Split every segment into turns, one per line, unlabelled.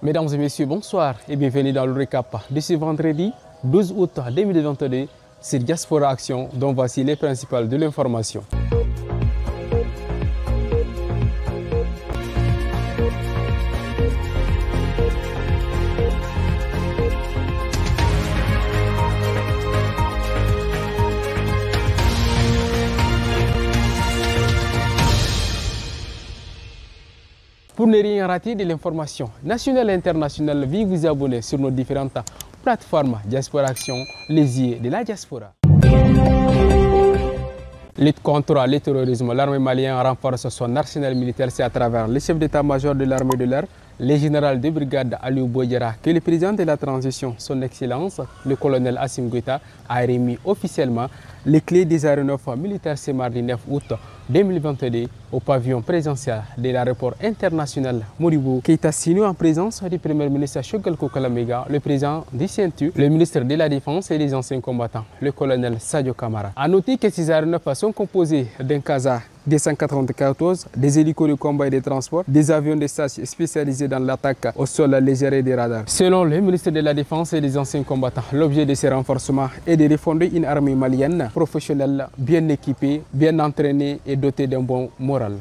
Mesdames et messieurs, bonsoir et bienvenue dans le récap de ce vendredi 12 août 2022 sur Diaspora Action, dont voici les principales de l'information. Pour ne rien rater de l'information nationale et internationale, veuillez vous abonner sur nos différentes plateformes Diaspora Action, les yeux de la diaspora. Lutte contre le terrorisme, l'armée malienne renforce son arsenal militaire. C'est à travers le chef d'état-major de l'armée de l'air, le général de brigade Aliou Boyera, que le président de la transition, son excellence, le colonel Assimi Goïta, a remis officiellement les clés des aéronefs militaires ce mardi 9 août 2022 au pavillon présidentiel de l'aéroport international Modibo Keïta Séni, en présence du premier ministre Choguel Kokalamega, le président du CNTU, le ministre de la Défense et des anciens combattants, le colonel Sadio Kamara. A noter que ces aéronefs sont composés d'un CASA D-194, des hélicos de combat et de transport, des avions de chasse spécialisés dans l'attaque au sol léger et des radars. Selon le ministre de la Défense et des anciens combattants, l'objet de ces renforcements est de refonder une armée malienne professionnelle, bien équipée, bien entraînée et dotée d'un bon moral.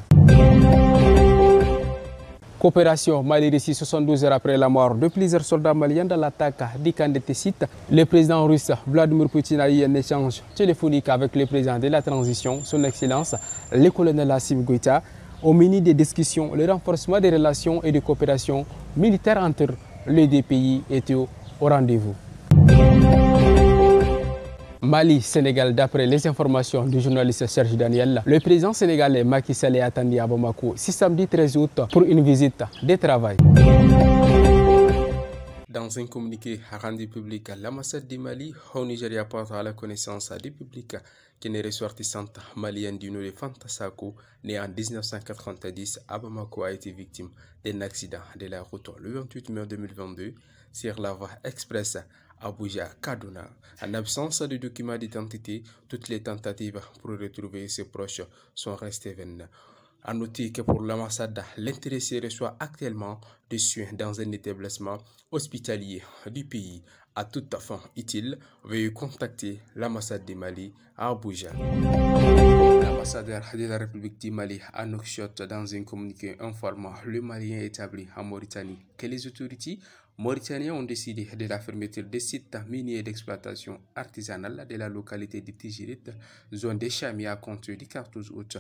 Coopération Mali-Russie 72 heures après la mort de plusieurs soldats maliens dans l'attaque du camp de Tessit. Le président russe Vladimir Poutine a eu un échange téléphonique avec le président de la transition, son excellence, le colonel Assimi Goïta. Au menu des discussions, le renforcement des relations et de coopération militaire entre les deux pays était au rendez-vous. Mali-Sénégal, d'après les informations du journaliste Serge Daniel, le président sénégalais Macky Sall est attendu à Bamako ce samedi 13 août pour une visite de travail. Dans un communiqué rendu public, l'ambassade du Mali au Nigeria porte à la connaissance du public qu'une ressortissante malienne du nom de Fanta Sako, née en 1990 à Bamako, a été victime d'un accident de la route le 28 mai 2022 sur la voie express Abuja-Kaduna. En absence de documents d'identité, toutes les tentatives pour retrouver ses proches sont restées vaines. A noter que pour l'ambassade, l'intéressé reçoit actuellement des soins dans un établissement hospitalier du pays. À toute fin utile, veuillez contacter l'ambassade du Mali à Abuja. L'ambassadeur de la République du Mali à Nouakchott, dans un communiqué informant le Malien établi en Mauritanie, que les autorités mauritaniennes ont décidé de la fermeture des sites miniers d'exploitation artisanale de la localité de Tijirit, zone de Chami, à compter du 14 août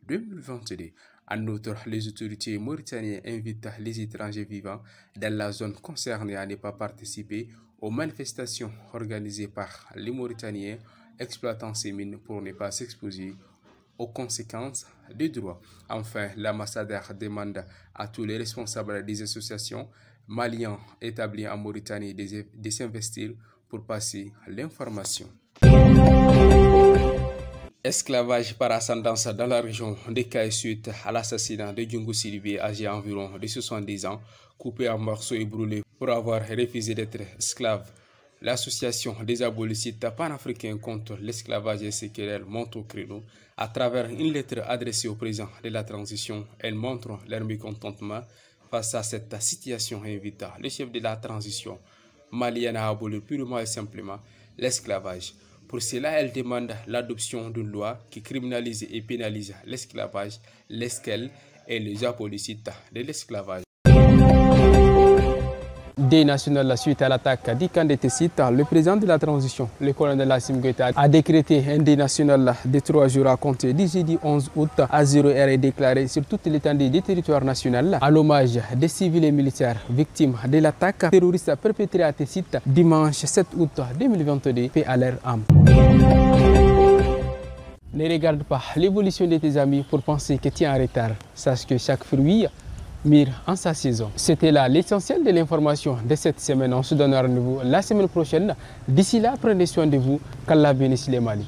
2022. En outre, les autorités mauritaniennes invitent les étrangers vivant dans la zone concernée à ne pas participer aux manifestations organisées par les Mauritaniens exploitant ces mines pour ne pas s'exposer aux conséquences des droits. Enfin, l'ambassadeur demande à tous les responsables des associations maliens établis en Mauritanie de s'investir pour passer l'information. Esclavage par ascendance dans la région de Kaï suite à l'assassinat de Djungu Sidibé, âgé environ de 70 ans, coupé en morceaux et brûlé pour avoir refusé d'être esclave. L'association des abolitistes panafricains contre l'esclavage et séquelles monte au créneau. À travers une lettre adressée au président de la transition, elle montre leur mécontentement face à cette situation et invite le chef de la transition malienne à abolir purement et simplement l'esclavage. Pour cela, elle demande l'adoption d'une loi qui criminalise et pénalise l'esclavage, l'esquel et les abolitites de l'esclavage. Deuil national suite à l'attaque du camp de Tessit, le président de la transition, le colonel Assimi Goïta, a décrété un deuil national de 3 jours à compter du jeudi 11 août à 0 heure et déclaré sur toute l'étendue du territoire national à l'hommage des civils et militaires victimes de l'attaque terroriste perpétrée à Tessit dimanche 7 août 2022, paix à leur âme. Ne regarde pas l'évolution de tes amis pour penser que tu es en retard. Sache que chaque fruit mûr en sa saison. C'était là l'essentiel de l'information de cette semaine. On se donne rendez-vous la semaine prochaine. D'ici là, prenez soin de vous. Qu'Allah bénisse les Mali.